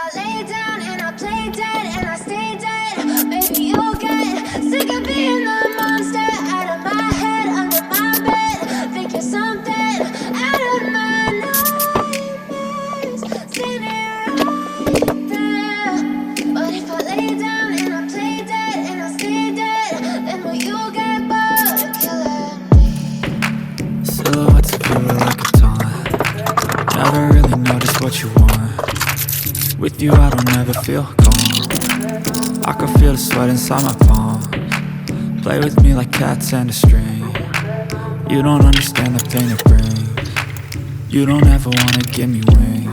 I lay down and I play dead and I stay dead, maybe you'll get sick of being the monster out of my head, under my bed. Think you're something out of my nightmares, standing right there. But if I lay down and I play dead and I stay dead, then will you get bored of killing me? Silhouettes of you are like a taunt. Never really know just what you want. With you I don't ever feel calm. I can feel the sweat inside my palms. Play with me like cats and a string. You don't understand the pain it brings. You don't ever wanna give me wings.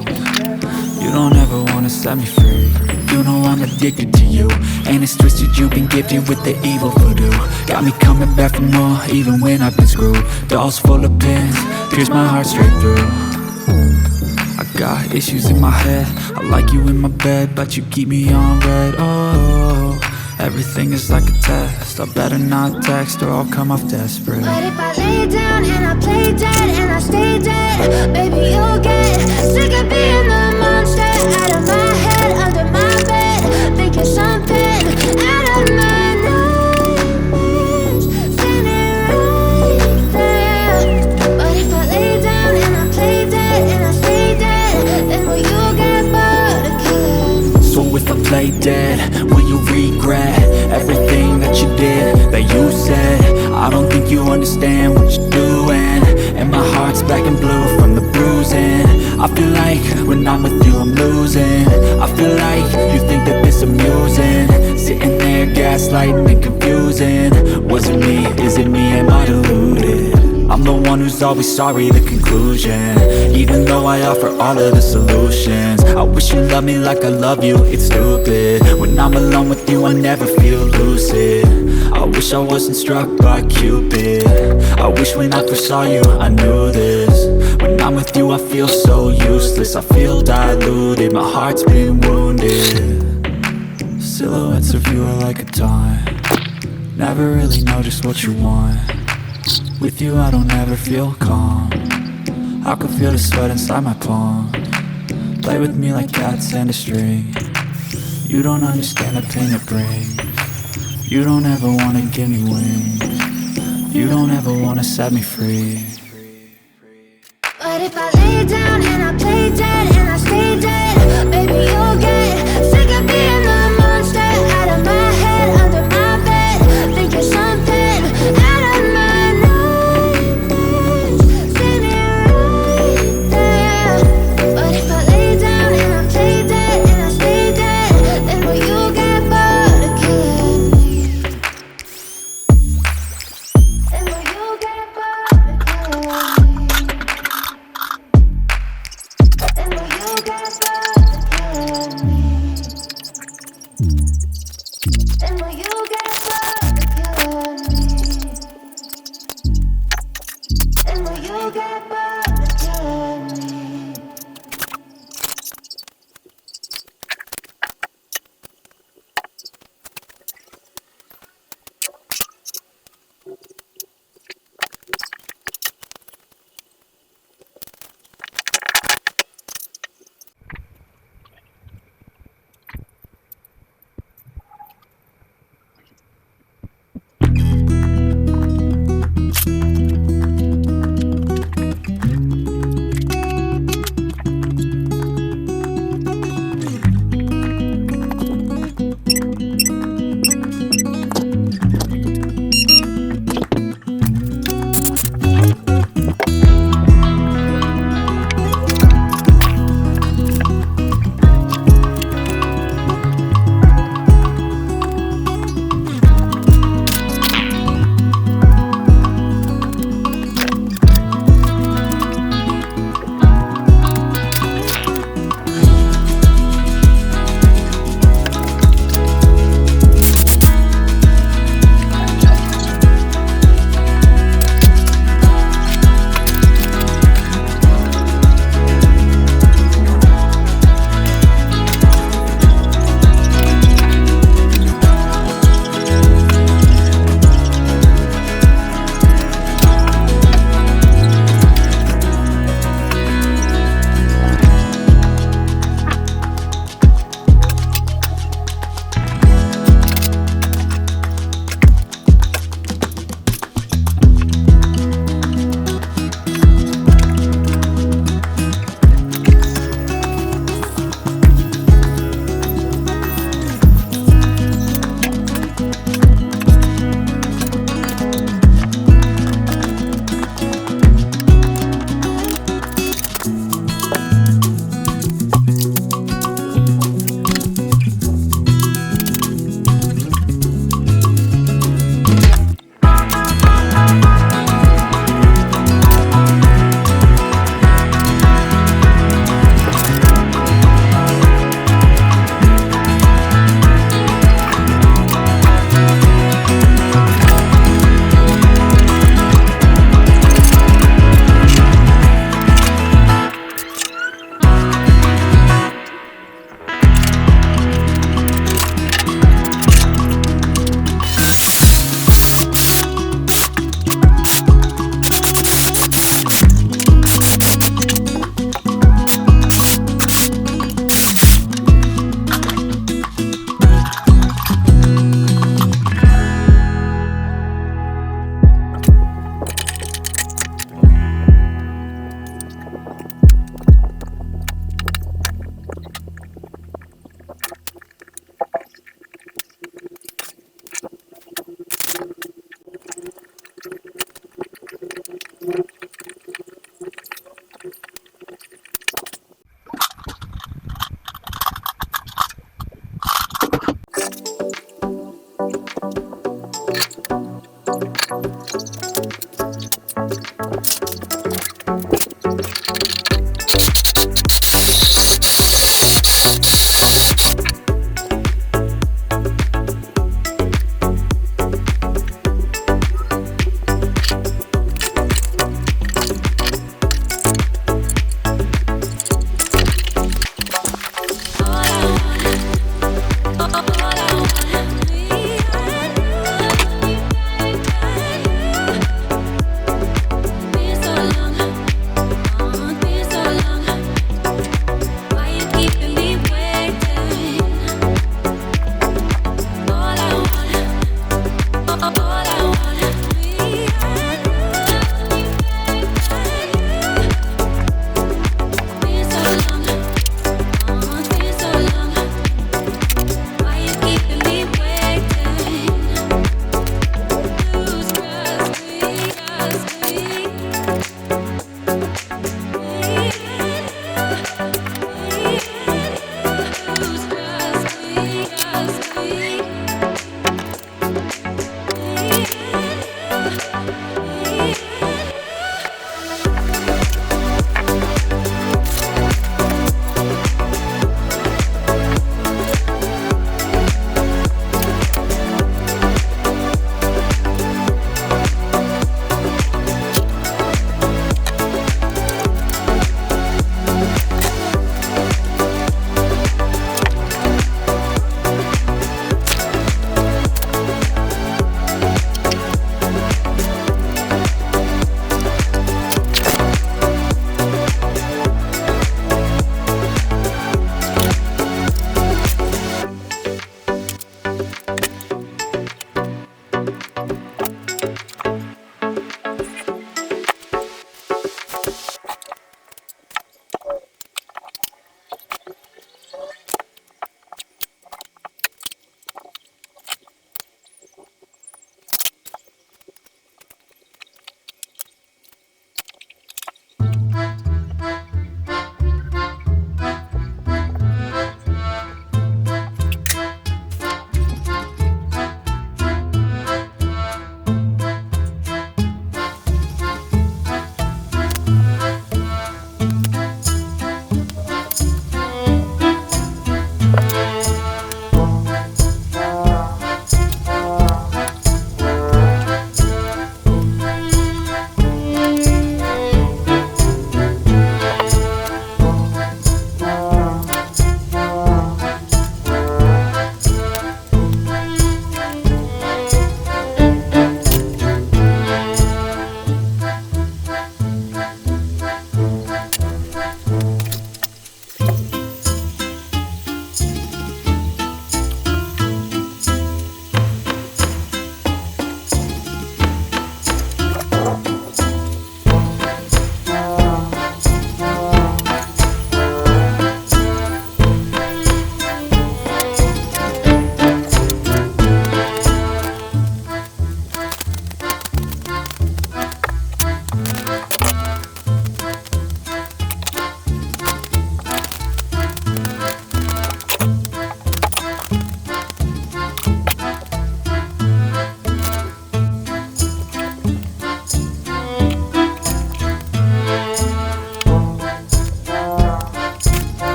You don't ever wanna set me free. You know I'm addicted to you, and it's twisted, you've been gifted with the evil voodoo. Got me coming back for more, even when I've been screwed. Dolls full of pins, pierce my heart straight through. I got issues in my head, I like you in my bed, but you keep me on red. Oh, everything is like a test, I better not text or I'll come off desperate. But if I lay down and I play dead and I stay dead, baby you'll get sick of being the monster out of my head, under my bed. Think you're something out of my nightmares, standing right there. But if I lay down and I play dead and I stay dead, then will you get bored of killing me? So if I play dead, will you regret everything that you did, that you said? I don't think you understand what you're doing, and my heart's black and blue from the bruising. I feel like when I'm with you I'm losing. I feel like you think that this amusing, sitting there gaslighting and confusing. Was it me? Is it me? Am I deluded? I'm the one who's always sorry, the conclusion. Even though I offer all of the solutions, I wish you loved me like I love you, it's stupid. When I'm alone with you I never feel lucid. I wish I wasn't struck by Cupid. I wish when I first saw you I knew this. When I'm with you I feel so useless, I feel diluted, my heart's been wounded. Silhouettes of you are like a taunt. Never really know just what you want. With you I don't ever feel calm. I can feel the sweat inside my palm. Play with me like cats and a string. You don't understand the pain it brings. You don't ever wanna give me wings. You don't ever wanna set me free. But if I lay down and I play dead and I stay dead, baby you'll get sick of being the monster out of my head, under my bed. Think you're something out of my nightmares, standing right there. But if I lay down and I play dead and I stay dead, then will you get bored of killing me? Then will you get bored of killing me?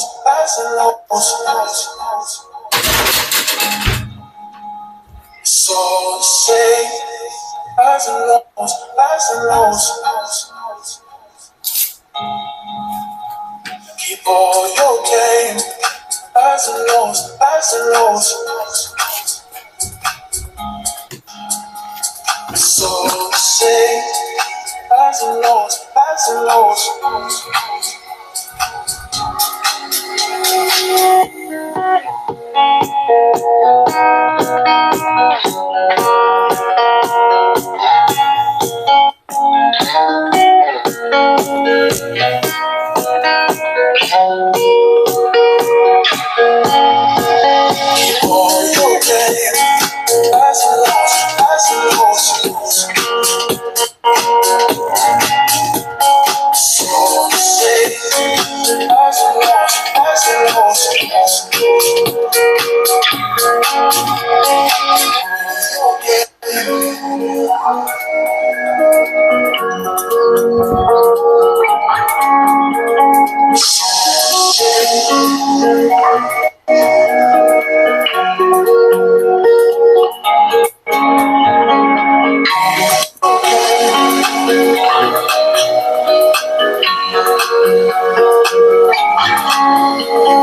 highs and lows. It's all the same, highs and lows, highs and lows. Keep all your game, highs and lows, highs and lows. It's all the same, highs and lows, highs and lows.